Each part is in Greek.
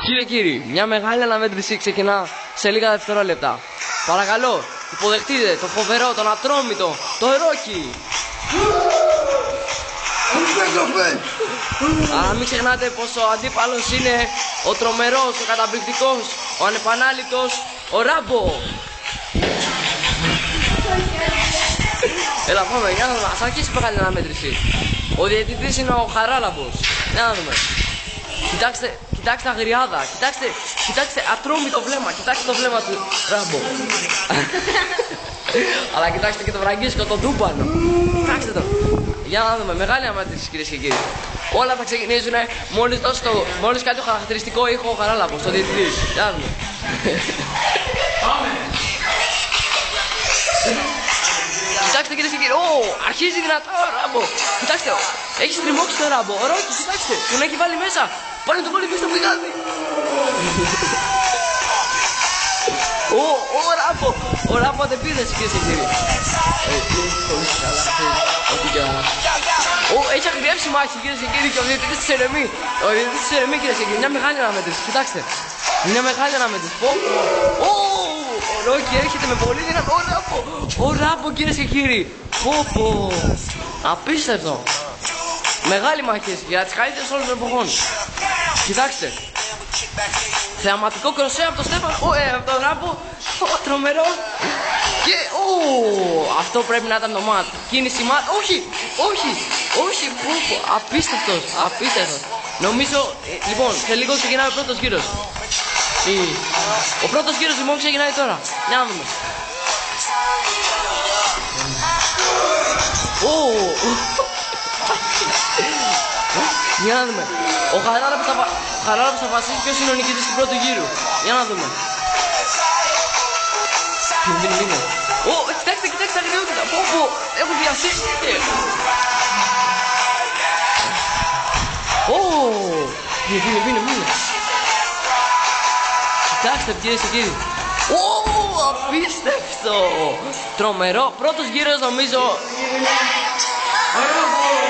Κύριε και κύριοι, μια μεγάλη αναμέτρηση ξεκινά σε λίγα δευτερόλεπτα. Παρακαλώ, υποδεχτείτε το φοβερό, τον ατρόμητο, το Ρόκι. Αλλά μην ξεχνάτε πως ο αντίπαλος είναι ο τρομερός, ο καταπληκτικός, ο ανεπανάληπτος, ο Ράμπο. Έλα πάμε, για να δούμε, ας αρχίσει η μεγάλη αναμέτρηση. Ο διαιτητής είναι ο Χαράλαμπος. Για να δούμε. Κοιτάξτε αγριάδα, κοιτάξτε ατρόμητο βλέμμα, κοιτάξτε το βλέμμα του Ράμπο. Αλλά κοιτάξτε και το βραγκίσκο, το ντούμπανο. Κοιτάξτε το. Για να δούμε, μεγάλη αναμέτρηση κυρίες και κύριοι. Όλα θα ξεκινήσουν μόλις κάτι το χαρακτηριστικό ήχο ο Χαράλαμπος, το διαιτητής. Για να δούμε. Κοιτάξτε κυρίες και κύριοι, αρχίζει δυνατά ο Ράμπο. Κοιτάξτε, έχει στριμώξει το Ράμπο. Ο Ρόκι, κοιτάξτε, τον έχει βάλει μέσα. Πάνε το κόλλη πίσω στο πηγάδι. Ο Ράμπο αντεπίδευσε κυρίες και κύριοι. Έχει αγριεύσει μάχη κυρίες και κύριοι και ο διαιτητής της ερεμεί. Ο διαιτητής της ερεμεί κυρίες και κύριοι, μια μεγάλη αναμέτρηση. Κοιτάξτε, μια μεγάλη αναμέτρηση. Ο Ρόκι έρχεται με πολύ δυνατό. Ο Ράμπο κυρίες και κύριοι. Απίστευτο. Μεγάλη μάχη για τις καλύτερες όλων των εποχών. Κοιτάξτε. Θεαματικό κροσέ από το Στέφανο. Από τον Ράμπο. Τρομερό. Και αυτό πρέπει να ήταν το ματ. Κίνηση ματ. Όχι. Απίστευτος. Νομίζω, λοιπόν, σε λίγο ξεκινάει ο πρώτος γύρος. Ο πρώτος γύρος λοιπόν ξεκινάει τώρα. Για να δούμε. Για να δούμε. Ο Χαράλαμπος θα βασίσει ποιος είναι ο νικητής του πρώτου γύρου. Για να δούμε. Ποιο. Κοιτάξτε τα αγριότητα. Έχω διασύσει. Πήγαινε. Κοιτάξτε κυρίες και κύριοι. Απίστευτο. Τρομερό. Πρώτος γύρος νομίζω.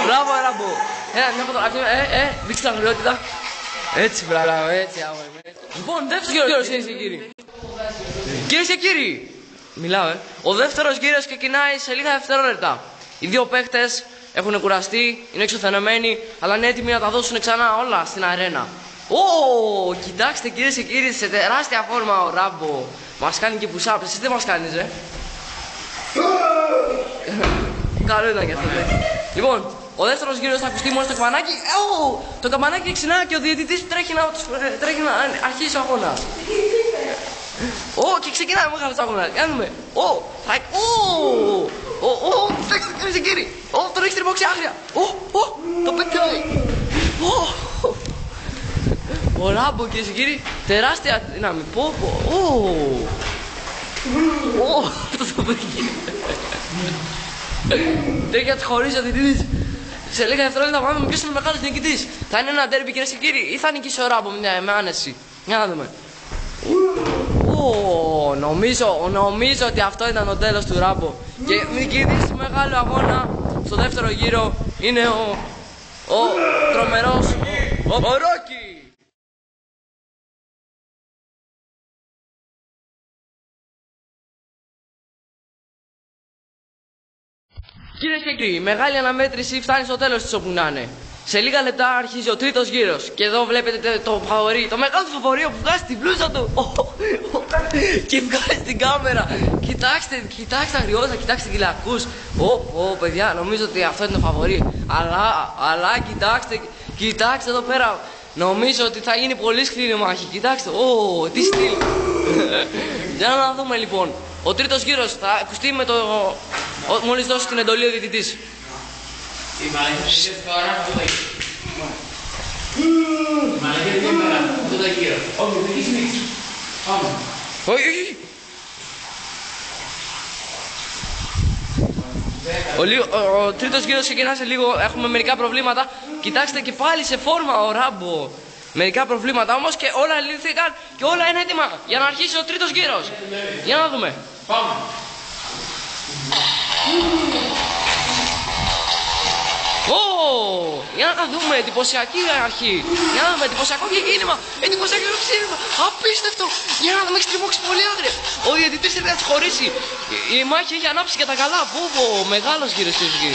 Μπράβο Ράμπο. Μια φωτογραφία. Δείξτε την αγριότητα. Έτσι μπράβο. Έτσι. Λοιπόν, δεύτερος γύρος κυρίες και κύριοι. Κυρίες και κύριοι. Μιλάω Ο δεύτερος γύρος ξεκινάει σε λίγα δευτερόλεπτα. Οι δύο παίχτες έχουν κουραστεί, είναι εξωθενωμένοι, αλλά είναι έτοιμοι να τα δώσουν ξανά όλα στην αρένα. Κοιτάξτε κυρίες και κύριοι, σε τεράστια φόρμα ο Ράμπο. Μας κάνει και push-ups, εσύ δεν μας κάνεις Καλό ήταν και αυτό Λοιπόν, ο δεύτερος γύρος θα ακουστεί μόνο στο καμπανάκι. Το καμπανάκι ξυνά και ο διαιτητής τρέχει να αρχίσει ο αγώνας. Και ξεκινάει ο μεγάλος αγώνας. Για να δούμε. Κοιτάξτε κυρίες και κύριοι. Τον έχει τριμώξει άγρια. Το πετάει. Ο Ράμπο κυρίες και κύριοι, τεράστια δύναμη. Αυτό το παιδί. Τρέχει τους χωρίς ο διαιτητής. Σε λίγα δευτερόλεπτα θα μάθουμε ποιος είναι ο μεγάλος νικητής. Θα είναι ένα ντέρμπι κυρίες και κύριοι ή θα νικήσει ο Ράμπο με άνεση. Για να δούμε. Νομίζω ότι αυτό ήταν το τέλος του Ράμπο. Και νικητής του μεγάλου αγώνα στο δεύτερο γύρο είναι ο τρομερός ο Ρόκι. Κυρίες και κύριοι, η μεγάλη αναμέτρηση φτάνει στο τέλος της όπου να είναι. Σε λίγα λεπτά αρχίζει ο τρίτος γύρος. Και εδώ βλέπετε το φαβορί, το μεγάλο φαβορί που βγάζει την μπλούζα του. Και βγάζει την κάμερα. Κοιτάξτε αγριότητα, κοιτάξτε κυλακούς. Παιδιά, νομίζω ότι αυτό είναι το φαβορί. Αλλά κοιτάξτε εδώ πέρα. Νομίζω ότι θα γίνει πολύ σκληρή μάχη. Κοιτάξτε, τι στυλ. Για να δούμε λοιπόν. Ο τρίτος γύρος θα ακουστεί με το. Μόλις δώσει την εντολή ο διαιτητής. Η μαλακή τώρα αυτό το γύρο. Η μαλακή τώρα αυτό το γύρο. Όχι, δεν έχει συνήθει. Πάμε. Όχι. Ο τρίτος γύρος ξεκινά σε λίγο. Έχουμε μερικά προβλήματα. Κοιτάξτε και πάλι σε φόρμα ο Ράμπο. Μερικά προβλήματα όμως και όλα λύθηκαν και όλα είναι έτοιμα για να αρχίσει ο τρίτος γύρος. Για να δούμε. Πάμε. Για να δούμε, εντυπωσιακή αρχή. Για να δούμε, εντυπωσιακό ξεκίνημα. Εντυπωσιακό ξεκίνημα. Απίστευτο. Για να δούμε, έχει τριμώξει πολύ άγρια. Ο διαιτητής θέλει να τις χωρίσει. Η μάχη έχει ανάψει και τα καλά. Πούβο, μεγάλος γύρος και εκεί.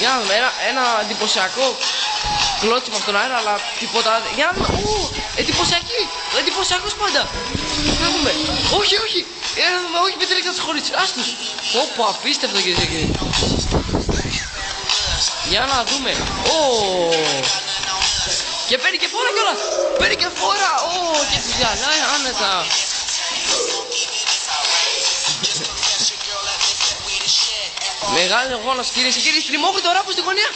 Για να δούμε, ένα εντυπωσιακό κλώτσιμα στον αέρα, αλλά τίποτα. Για να δούμε, εντυπωσιακός πάντα. Να δούμε, όχι, όχι, μην τρέχει να τους χωρίσει, άστους. Ωπω, απίστευτο και εκεί. Για να δούμε, και παίρνει και φόρα κιόλας, και τους διαλάει άνετα. Μεγάλο γόνος κυρίες και κύριοι, στριμώχνει το ράπο στη γωνία.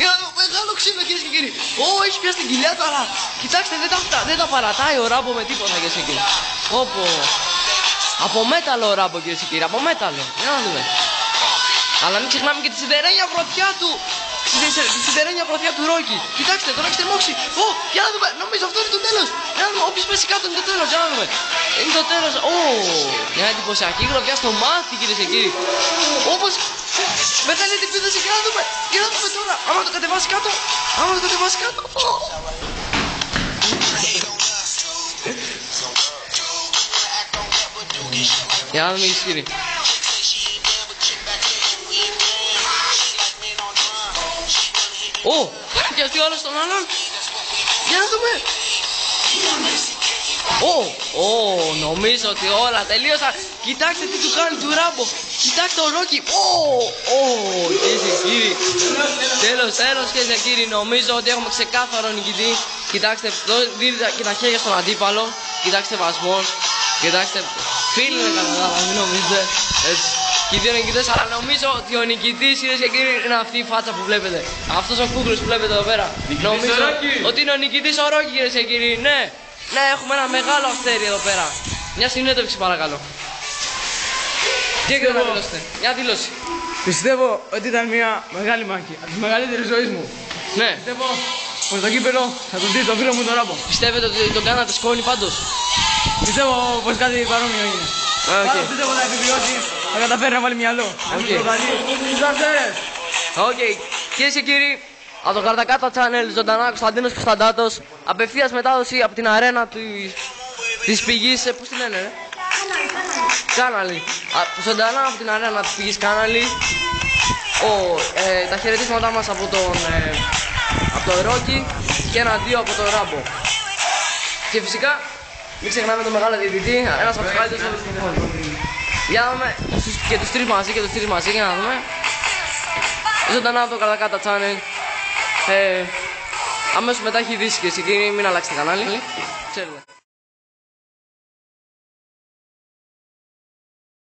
Για να δω, μεγάλο ξύλο κυρίες και κύριοι. Έχει πιάσει την κοιλιά του, αλλά κοιτάξτε, δεν τα παρατάει ο ράμπο με τίποτα κυρίες και κύριοι. Από μέταλλο ο ράμπο κυρίες και κύριοι, από μέταλλο. Για να δούμε. Αλλά μην ξεχνάμε και τη σιδερένια γροθιά του. Τη σιδερένια γροθιά του Ρόκι. Κοιτάξτε, τον έχει τριμώξει. Για να δούμε, νομίζω αυτό είναι το τέλος. Για να δούμε, όποιος πέσει κάτω είναι το τέλος. Για να δούμε. Είναι το τέλος. Μια εντυπωσιακή γροθιά στο μάτι κυρίες και κύριοι. Όπως πετάει την επίθεση. Για να δούμε τώρα. Άμα το κατεβάσει κάτω. Για να δούμε κύριοι. Πιαστεί ο άλλος τον άλλον. Για να δούμε. Νομίζω ότι όλα τελείωσαν. Κοιτάξτε τι του κάνει του Ράμπο. Κοιτάξτε ο Ρόκι. Κυρίες και κύριοι. Τέλος κυρίες και κύριοι. Νομίζω ότι έχουμε ξεκάθαρο νικητή. Κοιτάξτε, δείτε και τα χέρια στον αντίπαλο. Κοιτάξτε βασμός. Κοιτάξτε, φίλοι είναι καλά, μην νομίζετε. Έτσι. Και οι δύο νικητές, αλλά νομίζω ότι ο νικητής, κυρίες και κύριοι, είναι αυτή η φάτσα που βλέπετε. Αυτός ο κούκλος που βλέπετε εδώ πέρα. Νομίζω ότι είναι ο νικητής ο Ρόκι, κυρίες και κύριοι. Ναι, έχουμε ένα μεγάλο αστέρι εδώ πέρα. Μια συνέντευξη παρακαλώ. Τι έχετε να δηλώσετε, μια δήλωση. Πιστεύω ότι ήταν μια μεγάλη μάχη, από τις μεγαλύτερες ζωής μου. Ναι. Πιστεύω πως το κύπελο θα τον δει το φίλο μου τον Ράμπο. Πιστεύετε ότι τον κάνατε σκόνη πάντως? Πιστεύω πως κάτι παρόμοιο έγινε. Πάντως πιστεύω θα επιβιώσει, θα καταφέρει να βάλει μυαλό. Να μην προκαλεί τους αστέρες. Κυρίες και κύριοι, από το Καρδακάτα Channel, ζωντανά Κωνσταντίνος Κωνσταντάτος, απευθείας μετάδοση από την αρένα της πηγής, πώς τη λένε ρε? Κάναλη. Ζωντανά από την αρένα της πηγής Κάναλη. Τα χαιρετίσματά μας από τον Ρόκι και ένα-δύο από τον Ράμπο. Και φυσικά μην ξεχνάμε τον μεγάλο διαιτητή, ένας από τους καλύτερους όλους των εποχών. Για να δούμε και τους τρεις μαζί, για να δούμε. Ζωντανά από το Καρδακάτα Channel. Αμέσως μετά έχει ειδήσεις και εσύ, μην αλλάξετε κανάλι. Ξέρετε.